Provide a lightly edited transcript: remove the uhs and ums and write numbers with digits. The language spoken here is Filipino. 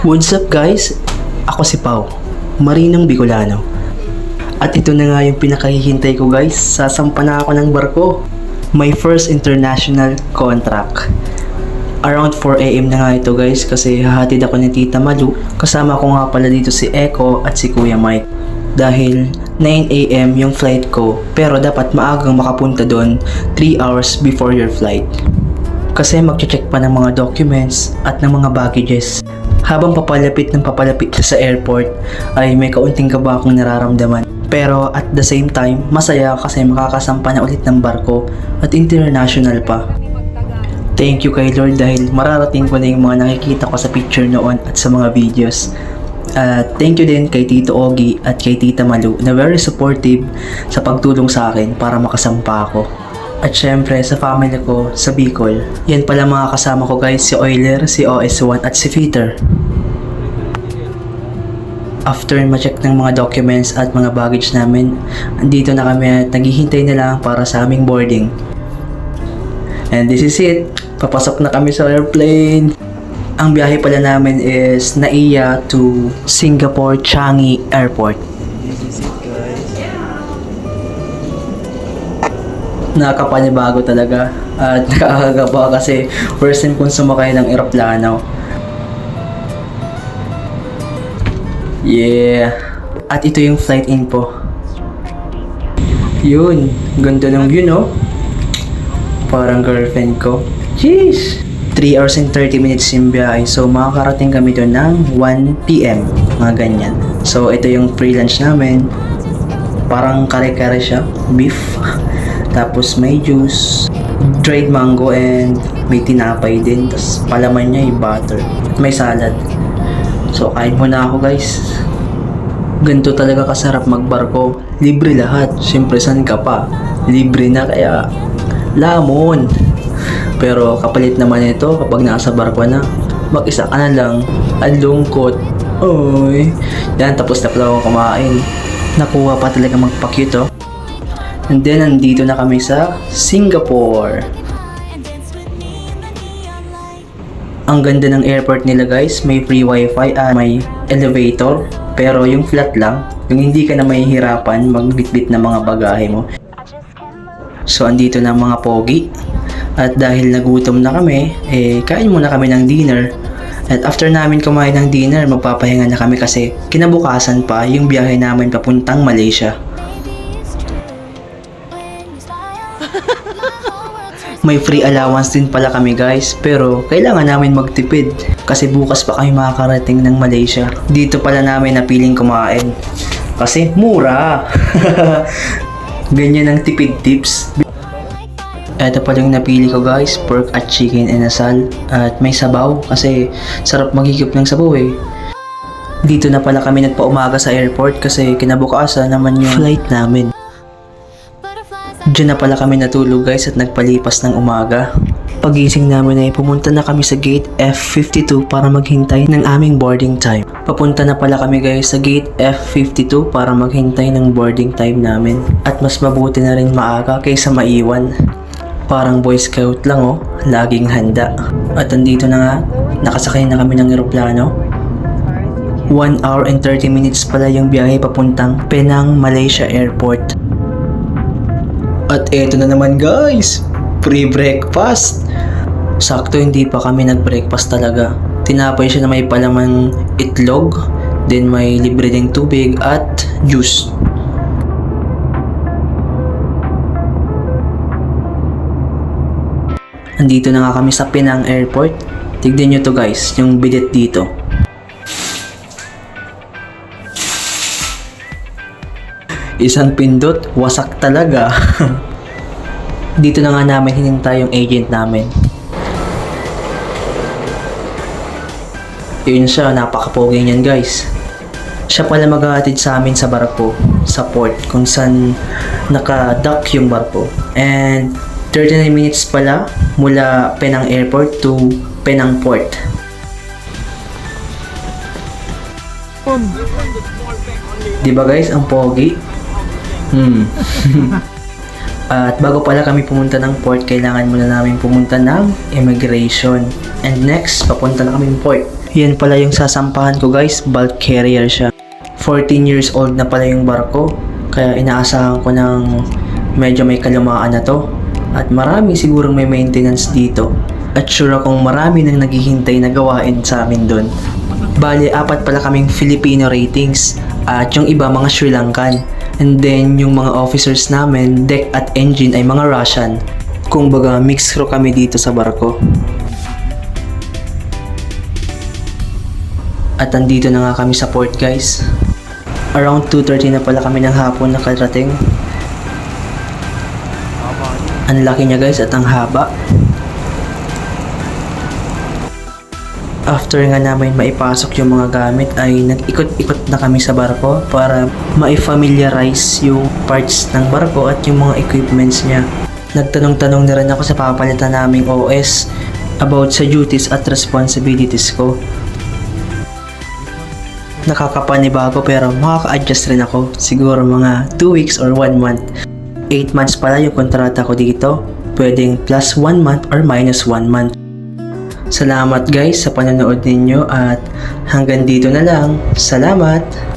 What's up guys? Ako si Pau, Marinang Bicolano. At ito na nga yung pinakahihintay ko guys, sasampa na ako ng barko. My first international contract. Around 4 AM na nga ito guys kasi hahatid ako ni Tita Malu. Kasama ko nga pala dito si Echo at si Kuya Mike. Dahil 9 AM yung flight ko pero dapat maagang makapunta doon 3 hours before your flight. Kasi magche-check pa ng mga documents at ng mga baggages. Habang papalapit sa airport ay may kaunting kaba akong nararamdaman. Pero at the same time, masaya kasi makakasampa na ulit ng barko at international pa. Thank you kay Lord dahil mararating ko na yung mga nakikita ko sa picture noon at sa mga videos. Thank you din kay Tito Ogie at kay Tita Malu na very supportive sa pagtulong sa akin para makasampa ako. At syempre sa family ko sa Bicol. Yan pala mga kasama ko guys, si Euler, si OS1 at si Peter. After ma-check ng mga documents at mga baggage namin, andito na kami at naghihintay na lang para sa aming boarding. And this is it. Papasok na kami sa airplane. Ang biyahe pala namin is Naiya to Singapore Changi Airport. Nakakapanibago talaga at nakakagaba kasi first time kong sumakay ng eroplano. Yeah! At ito yung flight info. Yun, ganda ng view no? Parang girlfriend ko. Jeez! 3 hours and 30 minutes yung biyahe. So makakarating kami doon ng 1 PM. Mga ganyan. So ito yung free lunch namin. Parang kare-kare siya. Beef. Tapos may juice, dried mango, and may tinapay din. Tapos palaman niya yung butter. At may salad. So kain muna ako guys. Ganito talaga kasarap magbarko. Libre lahat. Siyempre saan ka pa? Libre na kaya lamon. Pero kapalit naman ito kapag nasa barko na. Mag-isa ka na lang. Ang lungkot. Oy. Yan, tapos na pala ako kumain. Nakuha pa talaga magpa-cute oh. And then, nandito na kami sa Singapore. Ang ganda ng airport nila guys. May free wifi at may elevator. Pero yung flat lang, yung hindi ka na mahihirapan magbitbit ng mga bagahe mo. So, andito na ang mga pogi. At dahil nagutom na kami, kain muna kami ng dinner. At after namin kumain ng dinner, magpapahinga na kami kasi kinabukasan pa yung biyahe namin papuntang Malaysia. May free allowance din pala kami guys, pero kailangan namin magtipid kasi bukas pa kami makakarating ng Malaysia. Dito pala namin napiling kumain kasi mura. Ganyan ang tipid tips. Ito pala yung napili ko guys, pork at chicken and asal at may sabaw kasi sarap magigip ng sabaw eh. Dito na pala kami nagpaumaga sa airport kasi kinabukasan naman yung flight namin. Diyan na pala kami natulog guys at nagpalipas ng umaga. Pagising namin ay pumunta na kami sa gate F52 para maghintay ng aming boarding time. Papunta na pala kami guys sa gate F52 para maghintay ng boarding time namin. At mas mabuti na rin maaga kaysa maiwan. Parang Boy Scout lang oh, laging handa. At andito na nga, nakasakay na kami ng eroplano. 1 hour and 30 minutes pala yung biyahe papuntang Penang, Malaysia Airport. At eto na naman guys, free breakfast. Sakto hindi pa kami nag-breakfast talaga. Tinapay siya na may palamang itlog, then may libre ding tubig at juice. Andito na nga kami sa Penang Airport. Tignan nyo to guys, yung bidet dito. Isang pindot, wasak talaga. Dito na nga namin hinintay yung agent namin. Yun siya, napaka-pogi niyan guys. Siya pala maghahatid sa amin sa barko, sa port, kung saan naka-dock yung barko. And 39 minutes pala mula Penang Airport to Penang Port. Diba guys, ang pogi? At bago pala kami pumunta ng port, kailangan muna namin pumunta ng immigration. And next, papunta na kami ng port. Yan pala yung sasampahan ko guys, bulk carrier siya. 14 years old na pala yung barko, kaya inaasahan ko ng medyo may kalumaan na to. At marami sigurong may maintenance dito. At sure akong marami nang naghihintay na gawain sa amin doon. Bale, 4 pala kaming Filipino ratings at yung iba mga Sri Lankan. And then yung mga officers namin, deck at engine ay mga Russian. Kumbaga mixed crew kami dito sa barko. At andito na nga kami sa port guys. Around 2:30 na pala kami ng hapon nakarating. Ang laki niya guys at ang haba. After nga namin maipasok yung mga gamit ay nag-ikot-ikot na kami sa barko para ma-familiarize yung parts ng barko at yung mga equipments niya. Nagtanong-tanong na rin ako sa papalitan naming OS about sa duties at responsibilities ko. Nakakapanibago pero makaka-adjust rin ako. Siguro mga 2 weeks or 1 month. 8 months pala yung kontrata ko dito. Pwedeng plus 1 month or minus 1 month. Salamat guys sa panonood ninyo at hanggang dito na lang. Salamat!